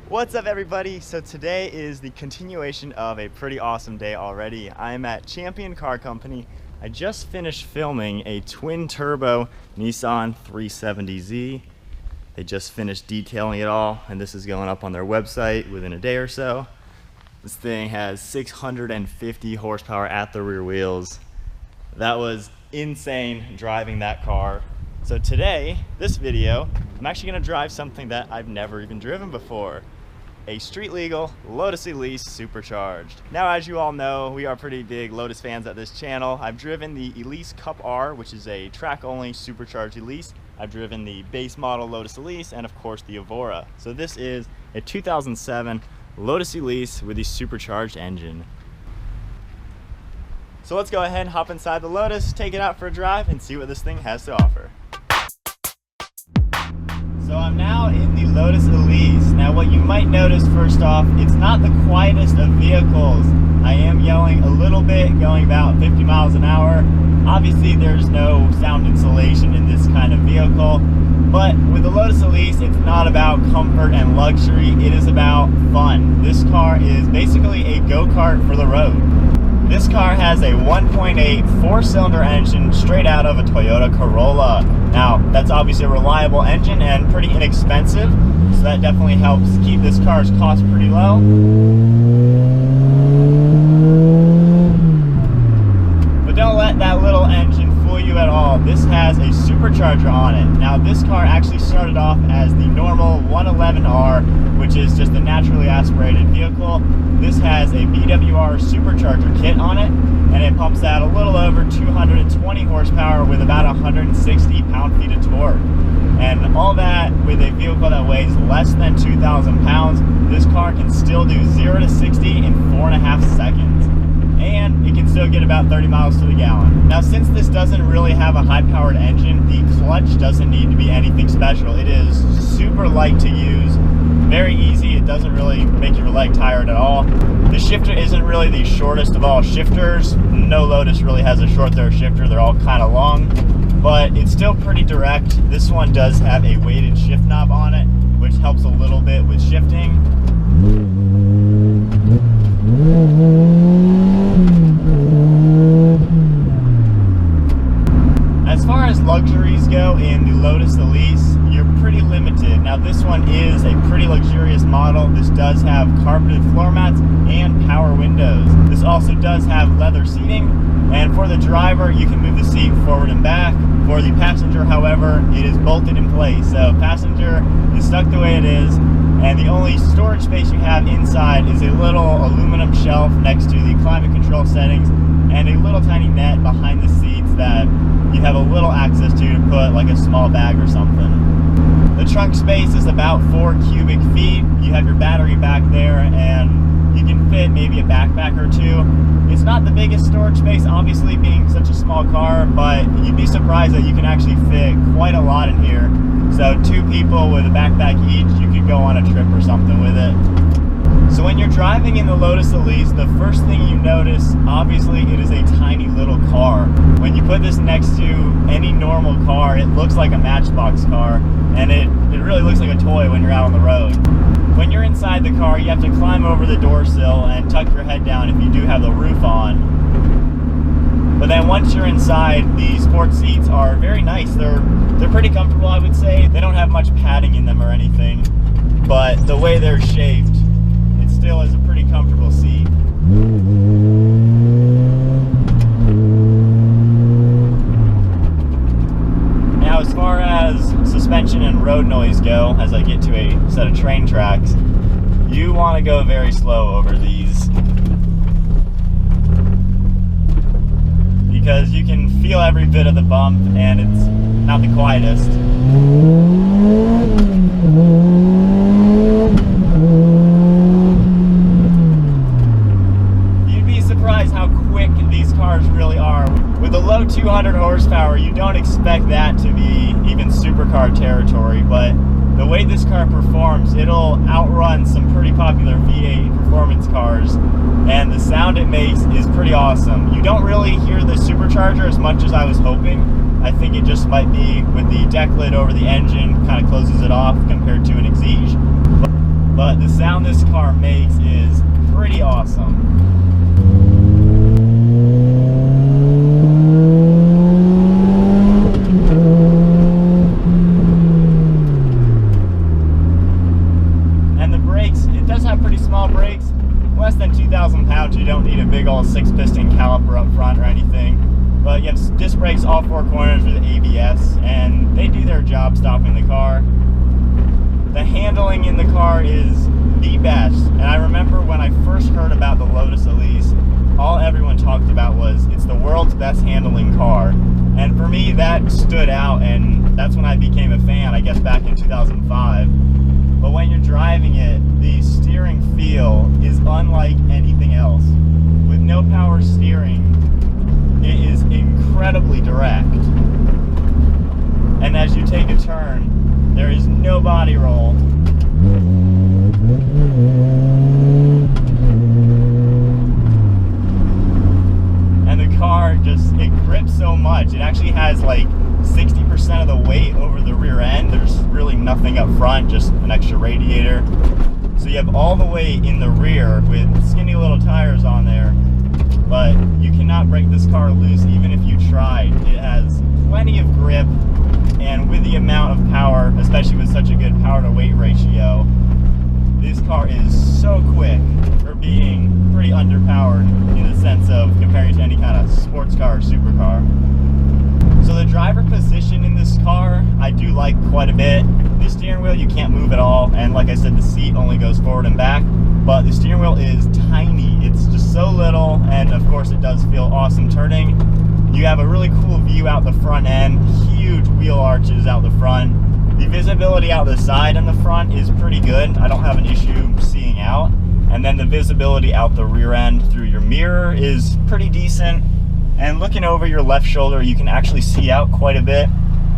What's up, everybody? So today is the continuation of a pretty awesome day already. I'm at Champion Car Company. I just finished filming a twin turbo Nissan 370Z. They just finished detailing it all, and this is going up on their website within a day or so. This thing has 650 horsepower at the rear wheels. That was insane driving that car. So today, this video, I'm actually gonna drive something that I've never even driven before. A street legal Lotus Elise Supercharged. Now, as you all know, we are pretty big Lotus fans at this channel. I've driven the Elise Cup R, which is a track-only supercharged Elise. I've driven the base model Lotus Elise and of course the Evora. So this is a 2007 Lotus Elise with the supercharged engine. So let's go ahead and hop inside the Lotus, take it out for a drive, and see what this thing has to offer. So I'm now in the Lotus Elise. Now what you might notice first off, it's not the quietest of vehicles. I am yelling a little bit, going about 50 miles an hour. Obviously there's no sound insulation in this kind of vehicle, but with the Lotus Elise, it's not about comfort and luxury, it is about fun. This car is basically a go-kart for the road. This car has a 1.8 four-cylinder engine straight out of a Toyota Corolla. Now, that's obviously a reliable engine and pretty inexpensive, so that definitely helps keep this car's cost pretty low. But don't let that little engine fool you at all. This has a supercharger on it. Now, this car actually started off as the normal 111R, which is just a naturally aspirated vehicle. This has a BWR Supercharger kit on it, and it pumps out a little over 220 horsepower with about 160 pound-feet of torque. And all that with a vehicle that weighs less than 2,000 pounds, this car can still do 0 to 60 in 4.5 seconds. And it can still get about 30 miles to the gallon. Now, since this doesn't really have a high-powered engine, the clutch doesn't need to be anything special. It is super light to use, very easy. It doesn't really make your leg tired at all. The shifter isn't really the shortest of all shifters. No Lotus really has a short throw shifter. They're all kind of long, but it's still pretty direct. This one does have a weighted shift knob on it, which helps a little bit with shifting. As far as luxuries go in the Lotus Elise, you're pretty limited. Now, this one is a pretty luxurious model. This does have carpeted floor mats and power windows. This also does have leather seating, and for the driver, you can move the seat forward and back. For the passenger, however, it is bolted in place. So passenger is stuck the way it is, and the only storage space you have inside is a little aluminum shelf next to the climate control settings and a little tiny net behind the seats that you have a little access to put like a small bag or something. The trunk space is about 4 cubic feet. You have your battery back there, and you can fit maybe a backpack or two. It's not the biggest storage space, obviously, being such a small car, but you'd be surprised that you can actually fit quite a lot in here. So 2 people with a backpack each, you could go on a trip or something with it. So when you're driving in the Lotus Elise, the first thing you notice, obviously, it is a tiny little car. When you put this next to any normal car, it looks like a Matchbox car, and it really looks like a toy when you're out on the road. When you're inside the car, you have to climb over the door sill and tuck your head down if you do have the roof on. But then once you're inside, the sports seats are very nice. They're pretty comfortable, I would say. They don't have much padding in them or anything, but the way they're shaped, it still is a pretty comfortable seat. Now, as far as suspension and road noise go, as I get to a set of train tracks, you want to go very slow over these, because you can feel every bit of the bump, and it's not the quietest. You'd be surprised how quick these cars really are. With a low 200 horsepower, you don't expect that to be even supercar territory, but the way this car performs, it'll outrun some pretty popular V8 performance cars, and the sound it makes is pretty awesome. You don't really hear the supercharger as much as I was hoping. I think it just might be with the deck lid over the engine, kind of closes it off compared to an Exige. But the sound It does have pretty small brakes, less than 2,000 pounds. You don't need a big old 6-piston caliper up front or anything. But you have disc brakes all 4 corners with ABS, and they do their job stopping the car. The handling in the car is the best. And I remember when I first heard about the Lotus Elise, all everyone talked about was it's the world's best handling car. And for me, that stood out, and that's when I became a fan, I guess back in 2005. But when you're driving it, the steering feel is unlike anything else. With no power steering, it is incredibly direct. And as you take a turn, there is no body roll. And the car it grips so much. It actually has like 60% of the weight over the rear end. There's really nothing up front, just an extra radiator. So you have all the weight in the rear with skinny little tires on there, but you cannot break this car loose even if you tried. It has plenty of grip, and with the amount of power, especially with such a good power to weight ratio, this car is so quick for being pretty underpowered in the sense of comparing to any kind of sports car or supercar. So the driver position in this car, I do like quite a bit. The steering wheel, you can't move at all. And like I said, the seat only goes forward and back. But the steering wheel is tiny. It's just so little. And of course, it does feel awesome turning. You have a really cool view out the front end. Huge wheel arches out the front. The visibility out the side and the front is pretty good. I don't have an issue seeing out. And then the visibility out the rear end through your mirror is pretty decent. And looking over your left shoulder, you can actually see out quite a bit.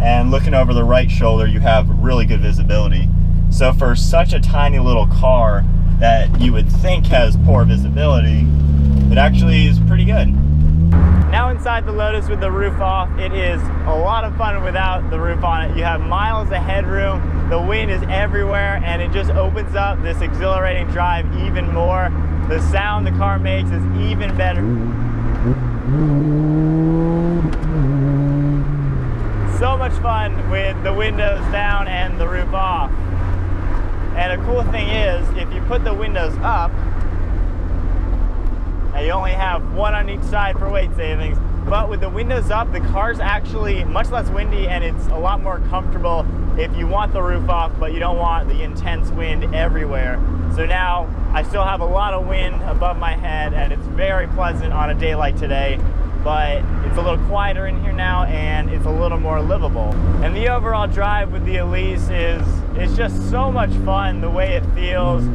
And looking over the right shoulder, you have really good visibility. So for such a tiny little car that you would think has poor visibility, it actually is pretty good. Now inside the Lotus with the roof off, it is a lot of fun without the roof on it. You have miles of headroom, the wind is everywhere, and it just opens up this exhilarating drive even more. The sound the car makes is even better. So much fun with the windows down and the roof off. And a cool thing is, if you put the windows up, and you only have one on each side for weight savings, but with the windows up, the car's actually much less windy and it's a lot more comfortable if you want the roof off, but you don't want the intense wind everywhere. So now I still have a lot of wind above my head and it's very pleasant on a day like today, but it's a little quieter in here now and it's a little more livable. And the overall drive with the Elise it's just so much fun, the way it feels,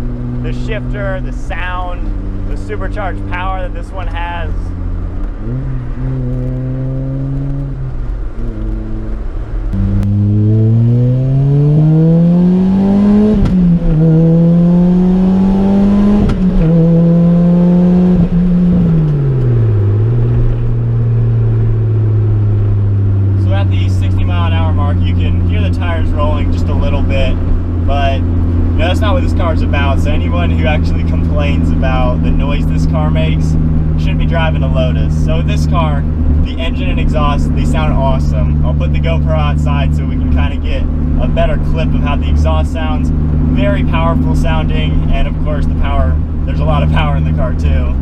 the shifter, the sound, the supercharged power that this one has. So at the 60-mile-an-hour mark, you can hear the tires rolling just a little bit, but that's not what this car is about. So anyone who actually complains about the noise this car makes shouldn't be driving a Lotus. So with this car, the engine and exhaust, they sound awesome. I'll put the GoPro outside so we can kind of get a better clip of how the exhaust sounds. Very powerful sounding, and of course the power, there's a lot of power in the car too.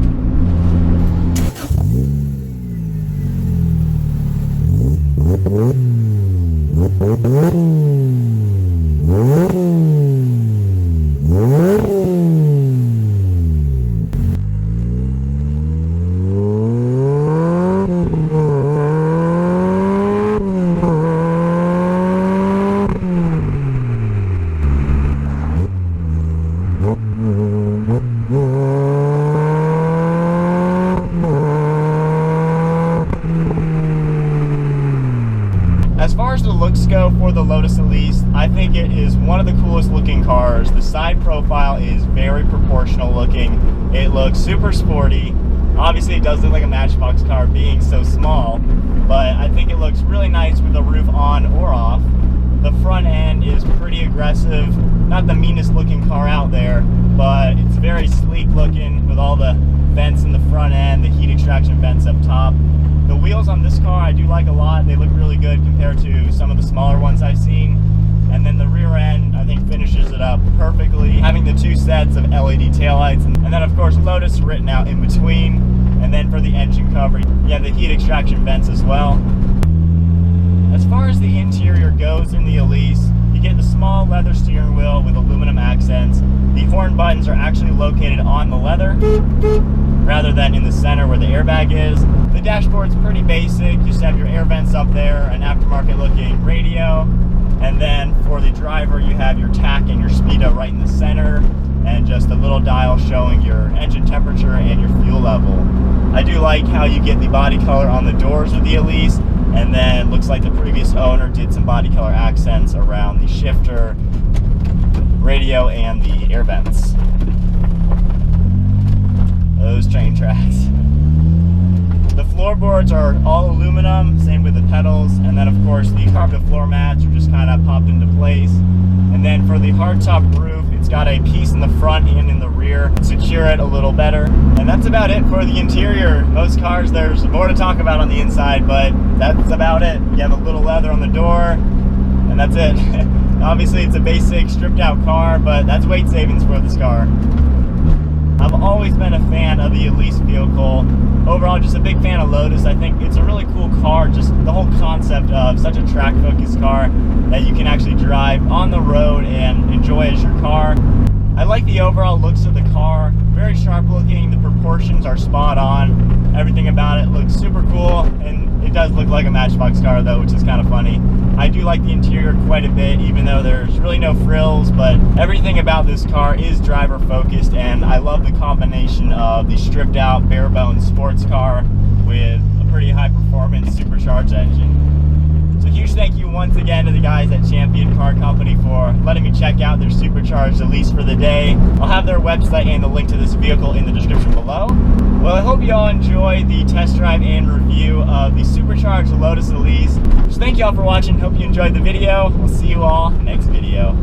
As far as the looks go for the Lotus Elise, I think it is one of the coolest looking cars. The side profile is very proportional looking. It looks super sporty. Obviously it does look like a Matchbox car being so small, but I think it looks really nice with the roof on or off. The front end is pretty aggressive. Not the meanest looking car out there, but it's very sleek looking with all the vents in the front end, the heat extraction vents up top. The wheels on this car I do like a lot. They look really good compared to some of the smaller ones I've seen. And then the rear end, I think, finishes it up perfectly, having the 2 sets of LED taillights. And then, of course, Lotus written out in between. And then for the engine cover, you have the heat extraction vents as well. As far as the interior goes in the Elise, you get the small leather steering wheel with aluminum accents. The horn buttons are actually located on the leather rather than in the center where the airbag is. The dashboard's pretty basic. You just have your air vents up there, an aftermarket looking radio. And then for the driver, you have your tach and your speedo right in the center, and just a little dial showing your engine temperature and your fuel level. I do like how you get the body color on the doors of the Elise, and then looks like the previous owner did some body color accents around the shifter, radio, and the air vents. Those train tracks. The floorboards are all aluminum, same with the pedals, and then of course the carpet floor mats are just kind of popped into place. And then for the hardtop roof, it's got a piece in the front and in the rear to secure it a little better. And that's about it for the interior. Most cars, there's more to talk about on the inside, but that's about it. You have a little leather on the door, and that's it. Obviously it's a basic stripped out car, but that's weight savings for this car. I've always been a fan of the Elise vehicle. Overall, just a big fan of Lotus. I think it's a really cool car, just the whole concept of such a track-focused car that you can actually drive on the road and enjoy as your car. I like the overall looks of the car. Very sharp looking, the proportions are spot on. Everything about it looks super cool, and it does look like a Matchbox car though, which is kind of funny. I do like the interior quite a bit, even though there's really no frills, but everything about this car is driver focused, and I love the combination of the stripped out bare bones sports car with a pretty high performance supercharged engine. So huge thank you once again to the guys at Champion Car Company for letting me check out their Supercharged Elise for the day. I'll have their website and the link to this vehicle in the description below. Well, I hope you all enjoy the test drive and review of the Supercharged Lotus Elise. So thank you all for watching. Hope you enjoyed the video. We'll see you all next video.